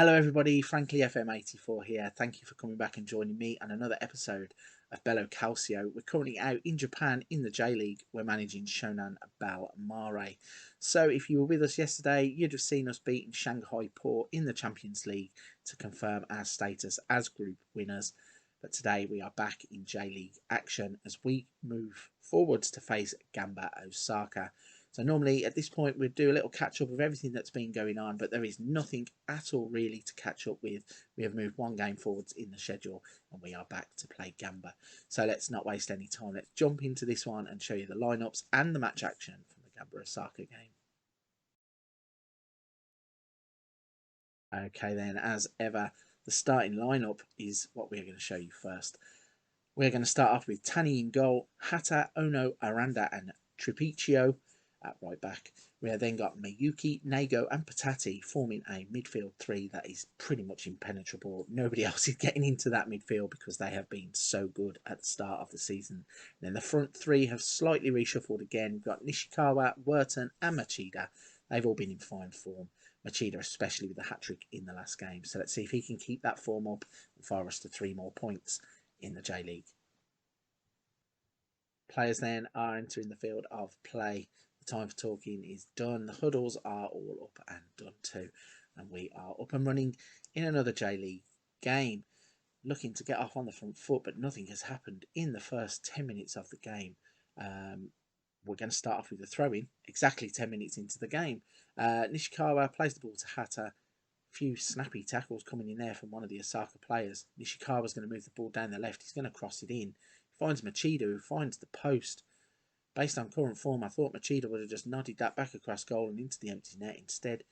Hello everybody, Frankly FM84 here. Thank you for coming back and joining me on another episode of Bello Calcio. We're currently out in Japan in the J-League. We're managing Shonan Bellmare. So if you were with us yesterday, you'd have seen us beating Shanghai Port in the Champions League to confirm our status as group winners. But today we are back in J-League action as we move forwards to face Gamba Osaka. So normally at this point we'd do a little catch up of everything that's been going on, but there is nothing at all really to catch up with. We have moved one game forwards in the schedule and we are back to play Gamba. So let's not waste any time. Let's jump into this one and show you the lineups and the match action from the Gamba Osaka game. Okay then, as ever, the starting lineup is what we're going to show you first. We're going to start off with Tani in goal, Hata, Ono, Aranda and Tripicchio at right back. We have then got Miyuki, Nago and Patati forming a midfield three that is pretty much impenetrable. Nobody else is getting into that midfield because they have been so good at the start of the season. And then the front three have slightly reshuffled again. We've got Nishikawa, Wharton and Machida. They've all been in fine form. Machida especially with the hat-trick in the last game. So let's see if he can keep that form up and fire us to 3 more points in the J-League. Players then are entering the field of play. The time for talking is done. The huddles are all up and done too. And we are up and running in another J-League game. Looking to get off on the front foot, but nothing has happened in the first 10 minutes of the game. We're going to start off with a throw-in exactly 10 minutes into the game. Nishikawa plays the ball to Hata. A few snappy tackles coming in there from one of the Osaka players. Nishikawa's going to move the ball down the left. He's going to cross it in. Finds Machida, who finds the post. Based on current form, I thought Machida would have just nodded that back across goal and into the empty net. Instead,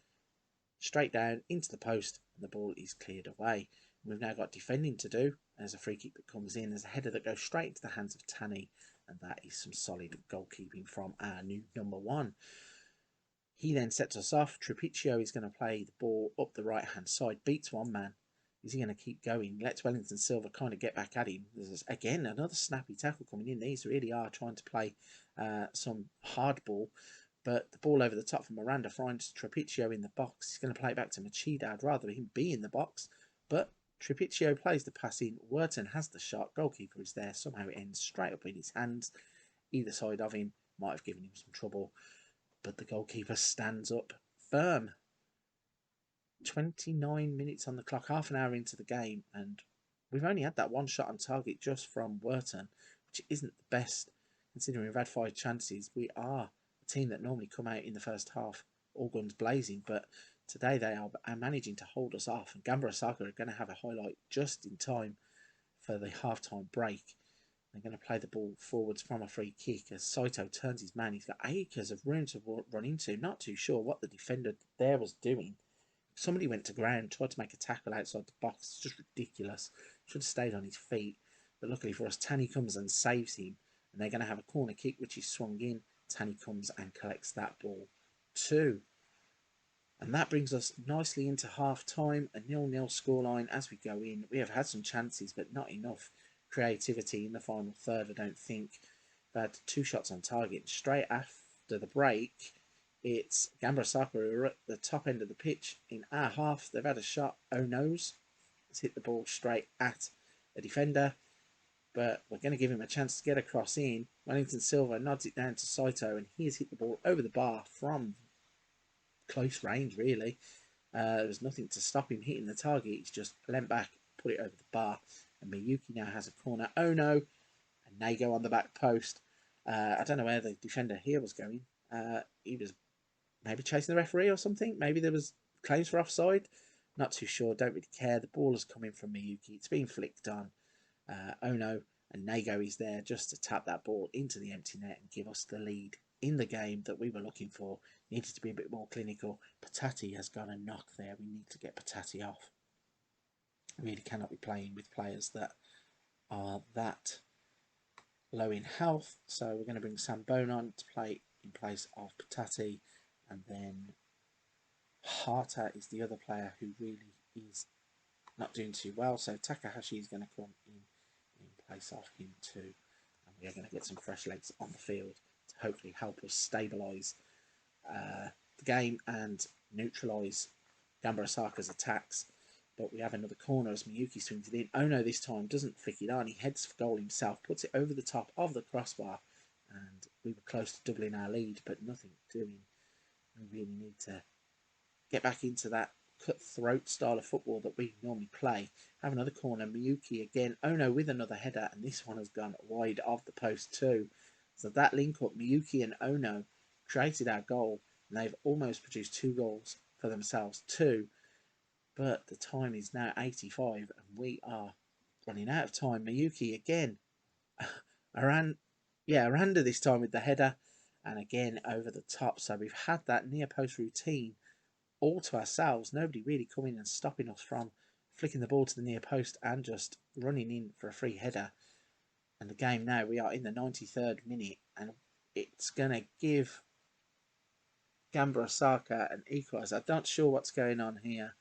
straight down into the post, and the ball is cleared away. We've now got defending to do. There's a free kick that comes in. There's a header that goes straight into the hands of Tani, and that is some solid goalkeeping from our new number one. He then sets us off. Tripicchio is going to play the ball up the right-hand side, beats one man. Is he going to keep going? Lets Wellington Silva kind of get back at him. There's, again, another snappy tackle coming in. These really are trying to play some hard ball. But the ball over the top from Miranda finds Tripicchio in the box. He's going to play it back to Machida. I'd rather him be in the box. But Tripicchio plays the pass in. Wharton has the shot. Goalkeeper is there. Somehow it ends straight up in his hands. Either side of him might have given him some trouble. But the goalkeeper stands up firm. 29 minutes on the clock, half an hour into the game, and we've only had that one shot on target just from Wharton, which isn't the best considering we've had 5 chances. We are a team that normally come out in the first half all guns blazing, but today they are managing to hold us off, and Gamba Osaka are going to have a highlight just in time for the half-time break. They're going to play the ball forwards from a free kick as Saito turns his man. He's got acres of room to run into. Not too sure what the defender there was doing. Somebody went to ground, tried to make a tackle outside the box. It's just ridiculous. Should have stayed on his feet. But luckily for us, Tani comes and saves him. And they're going to have a corner kick, which is swung in. Tani comes and collects that ball too. And that brings us nicely into half-time. A 0-0 scoreline as we go in. We have had some chances, but not enough creativity in the final third, I don't think. We've had 2 shots on target. Straight after the break, it's Gamba Osaka who are at the top end of the pitch. In our half, they've had a shot. Ono's has hit the ball straight at a defender, but we're going to give him a chance to get across in. Wellington Silva nods it down to Saito, and he has hit the ball over the bar from close range, really. There was nothing to stop him hitting the target. He's just leant back, put it over the bar, and Miyuki now has a corner. Ono and Nago on the back post. I don't know where the defender here was going. He was maybe chasing the referee or something. Maybe there was claims for offside. Not too sure. Don't really care. The ball has come in from Miyuki. It's been flicked on. Ono and Nago is there just to tap that ball into the empty net and give us the lead in the game that we were looking for. Needed to be a bit more clinical. Patati has got a knock there. We need to get Patati off. Really cannot be playing with players that are that low in health. So we're going to bring Sambone on to play in place of Patati. And then Hata is the other player who really is not doing too well. So Takahashi is going to come in place of him too. And we are going to get some fresh legs on the field to hopefully help us stabilise the game and neutralise Gamba Osaka's attacks. But we have another corner as Miyuki swings it in. Ono this time doesn't flick it on. He heads for goal himself, puts it over the top of the crossbar. And we were close to doubling our lead, but nothing doing. We really need to get back into that cutthroat style of football that we normally play. Have another corner. Miyuki again. Ono with another header. And this one has gone wide of the post too. So that link up, Miyuki and Ono, created our goal. And they've almost produced 2 goals for themselves too. But the time is now 85 and we are running out of time. Miyuki again. Aranda this time with the header. And again over the top. So we've had that near post routine all to ourselves. Nobody really coming and stopping us from flicking the ball to the near post and just running in for a free header. And the game now, we are in the 93rd minute. And it's going to give Gamba Osaka an equaliser. I'm not sure what's going on here.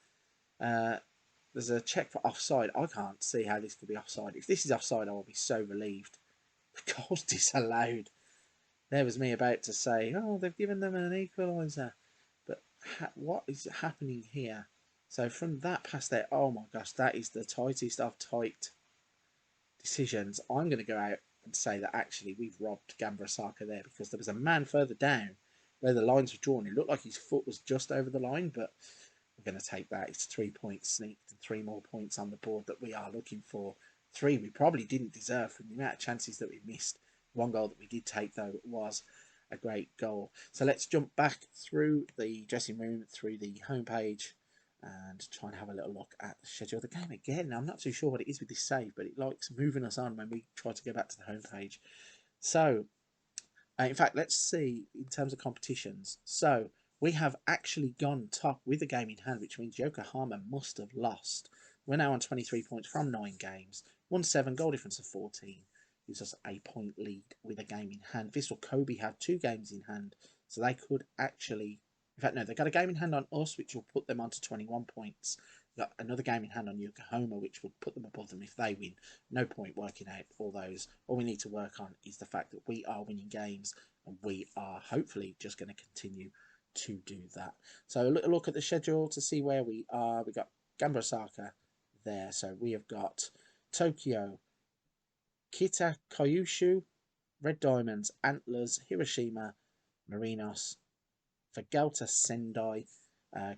There's a check for offside. I can't see how this could be offside. If this is offside, I will be so relieved. The goal's disallowed. There was me about to say, oh, they've given them an equaliser. But what is happening here? So from that past there, oh my gosh, that is the tightest of tight decisions. I'm going to go out and say that actually we've robbed Gamba Osaka there, because there was a man further down where the lines were drawn. It looked like his foot was just over the line, but we're going to take that. It's 3 points sneaked and 3 more points on the board that we are looking for. 3 we probably didn't deserve from the amount of chances that we missed. 1 goal that we did take, though, was a great goal. So let's jump back through the dressing room, through the homepage, and try and have a little look at the schedule of the game again. Now, I'm not too sure what it is with this save, but it likes moving us on when we try to go back to the homepage. So, in fact, let's see in terms of competitions. So, we have actually gone top with a game in hand, which means Yokohama must have lost. We're now on 23 points from 9 games. 1-7, goal difference of 14. Gives us a point lead with a game in hand. Vissel Kobe have 2 games in hand, so they could actually... In fact, no, they've got a game in hand on us, which will put them on to 21 points. We've got another game in hand on Yokohama, which will put them above them if they win. No point working out all those. All we need to work on is the fact that we are winning games, and we are hopefully just going to continue to do that. So a little look at the schedule to see where we are. We've got Gamba Osaka there. So we have got Tokyo, Kita Kyushu, Red Diamonds, Antlers, Hiroshima, Marinos, Vegalta Sendai,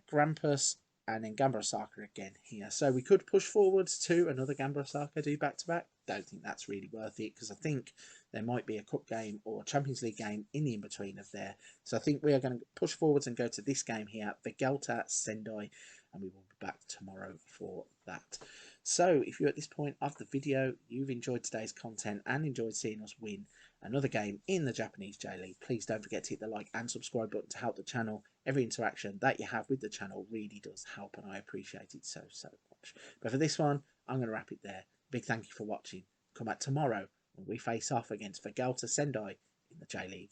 Grampus, and then Gamba Osaka again here. So we could push forwards to another Gamba Osaka, do back-to-back. Don't think that's really worth it, because I think there might be a cup game or a Champions League game in the in-between of there. So I think we are going to push forwards and go to this game here, Vegalta Sendai, and we will be back tomorrow for that. So if you're at this point of the video, you've enjoyed today's content and enjoyed seeing us win another game in the Japanese J-League, please don't forget to hit the like and subscribe button to help the channel. Every interaction that you have with the channel really does help, and I appreciate it so much. But for this one, I'm going to wrap it there. Big thank you for watching. Come back tomorrow when we face off against Vegalta Sendai in the J-League.